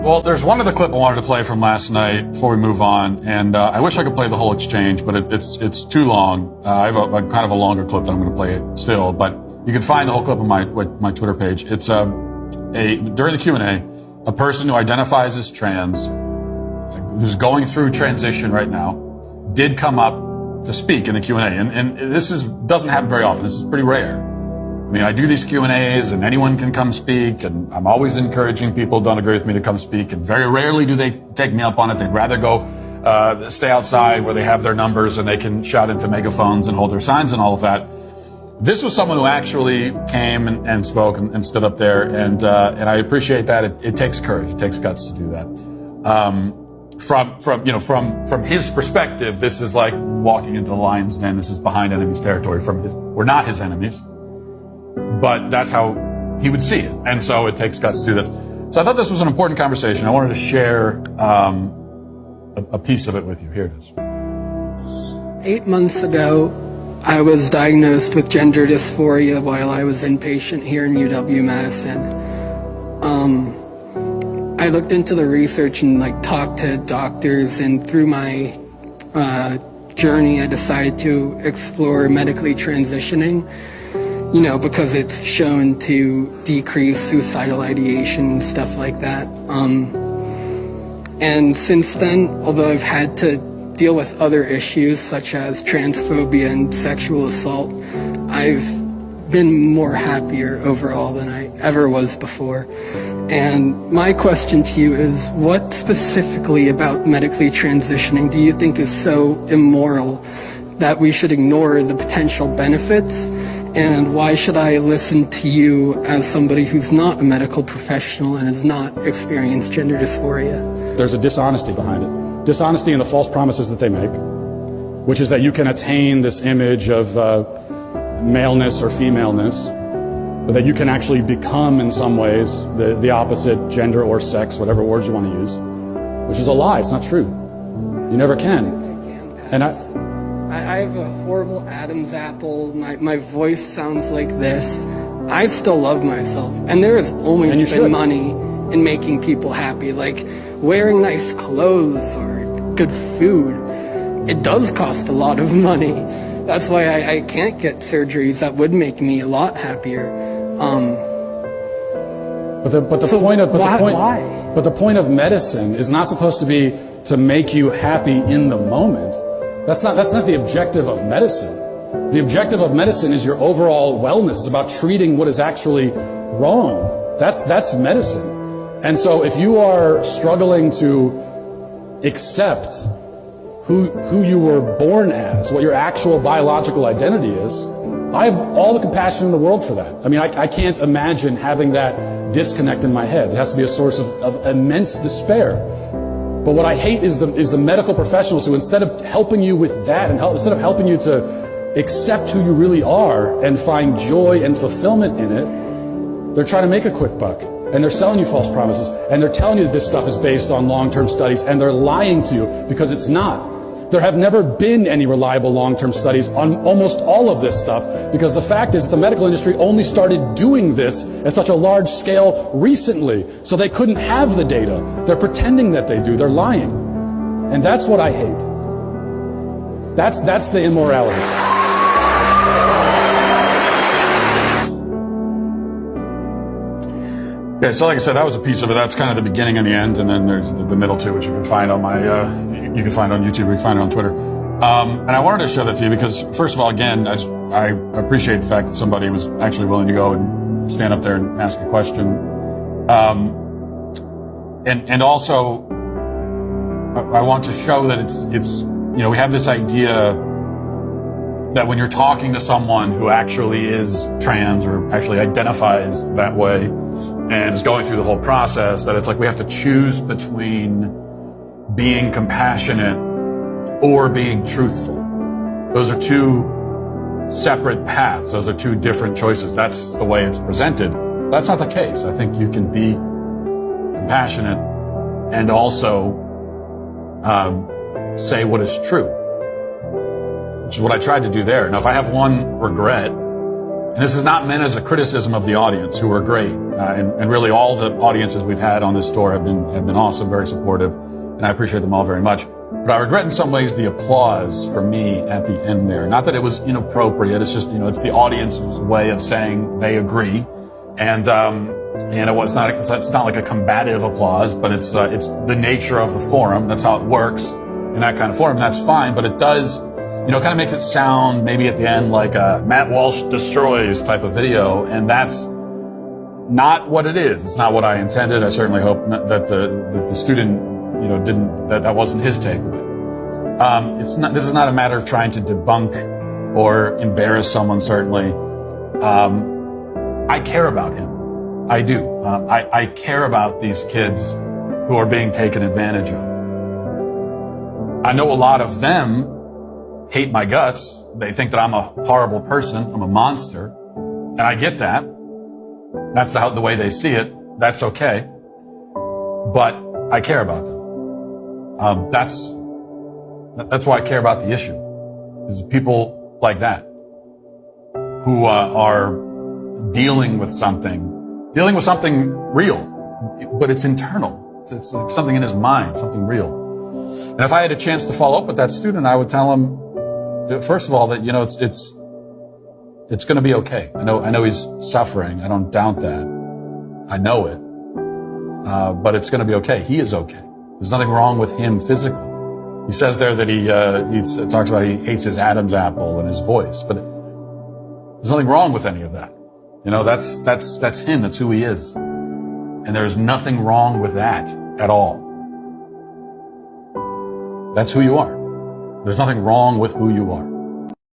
Well, there's one other clip I wanted to play from last night before we move on, and I wish I could play the whole exchange, but it's too long. I have a kind of a longer clip that I'm going to play it still, but you can find the whole clip on my Twitter page. It's during the Q&A, a person who identifies as trans, who's going through transition right now, did come up to speak in the Q&A, and this doesn't happen very often. This is pretty rare. I mean, I do these Q&As and anyone can come speak, and I'm always encouraging people who don't agree with me to come speak, and very rarely do they take me up on it. They'd rather go stay outside where they have their numbers and they can shout into megaphones and hold their signs and all of that. This was someone who actually came and spoke and stood up there, and I appreciate that. It takes courage, it takes guts to do that. From his perspective, this is like walking into the lion's den. This is behind enemy's territory. We're not his enemies. But that's how he would see it. And so it takes guts to do this. So I thought this was an important conversation. I wanted to share a piece of it with you. Here it is. 8 months ago, I was diagnosed with gender dysphoria while I was inpatient here in UW-Madison. I looked into the research and talked to doctors, and through my journey, I decided to explore medically transitioning. Because it's shown to decrease suicidal ideation, stuff like that. And since then, although I've had to deal with other issues such as transphobia and sexual assault, I've been more happier overall than I ever was before. And my question to you is, what specifically about medically transitioning do you think is so immoral that we should ignore the potential benefits? And why should I listen to you as somebody who's not a medical professional and has not experienced gender dysphoria? There's a dishonesty behind it. Dishonesty in the false promises that they make, which is that you can attain this image of maleness or femaleness, but that you can actually become, in some ways, the opposite gender or sex, whatever words you want to use, which is a lie. It's not true. You never can. And I have a horrible Adam's apple. My voice sounds like this. I still love myself. And there has always been money in making people happy, like wearing nice clothes or good food. It does cost a lot of money. That's why I can't get surgeries that would make me a lot happier. But the point of medicine is not supposed to be to make you happy in the moment. That's not the objective of medicine. The objective of medicine is your overall wellness. It's about treating what is actually wrong. That's medicine. And so if you are struggling to accept who you were born as, what your actual biological identity is, I have all the compassion in the world for that. I mean, I can't imagine having that disconnect in my head. It has to be a source of immense despair. But what I hate is the medical professionals who, instead of helping you with that, and instead of helping you to accept who you really are and find joy and fulfillment in it, they're trying to make a quick buck. And they're selling you false promises. And they're telling you that this stuff is based on long-term studies. And they're lying to you because it's not. There have never been any reliable long-term studies on almost all of this stuff, because the fact is the medical industry only started doing this at such a large scale recently, so they couldn't have the data. They're pretending that they do. They're lying. And that's what I hate. That's the immorality. Okay, so like I said, that was a piece of it. That's kind of the beginning and the end, and then there's the middle too, which you can find on you can find on YouTube, or you can find it on Twitter. And I wanted to show that to you because, first of all, again, I appreciate the fact that somebody was actually willing to go and stand up there and ask a question. And also, I want to show that it's we have this idea that when you're talking to someone who actually is trans or actually identifies that way and is going through the whole process, that it's like we have to choose between being compassionate or being truthful. Those are two separate paths. Those are two different choices. That's the way it's presented. That's not the case. I think you can be compassionate and also say what is true, which is what I tried to do there. Now, if I have one regret, And this is not meant as a criticism of the audience, who are great. And really all the audiences we've had on this tour have been awesome, very supportive, and I appreciate them all very much. But I regret in some ways the applause for me at the end there. Not that it was inappropriate, it's just, it's the audience's way of saying they agree. And it's not like a combative applause, but it's the nature of the forum. That's how it works in that kind of forum. That's fine, but it does, kind of makes it sound maybe at the end like a Matt Walsh destroys type of video, and that's not what it is. It's not what I intended. I certainly hope that the student, that wasn't his takeaway. This is not a matter of trying to debunk or embarrass someone, certainly. I care about him. I do. I care about these kids who are being taken advantage of. I know a lot of them hate my guts. They think that I'm a horrible person. I'm a monster. And I get that. That's the way they see it. That's okay. But I care about them. That's why I care about the issue. Is people like that who are dealing with something real, but it's internal. It's something in his mind, something real. And if I had a chance to follow up with that student, I would tell him, first of all, that it's going to be okay. I know he's suffering. I don't doubt that. I know it. But it's going to be okay. He is okay. There's nothing wrong with him physically. He says there that he talks about he hates his Adam's apple and his voice, but there's nothing wrong with any of that. That's him. That's who he is. And there's nothing wrong with that at all. That's who you are. There's nothing wrong with who you are.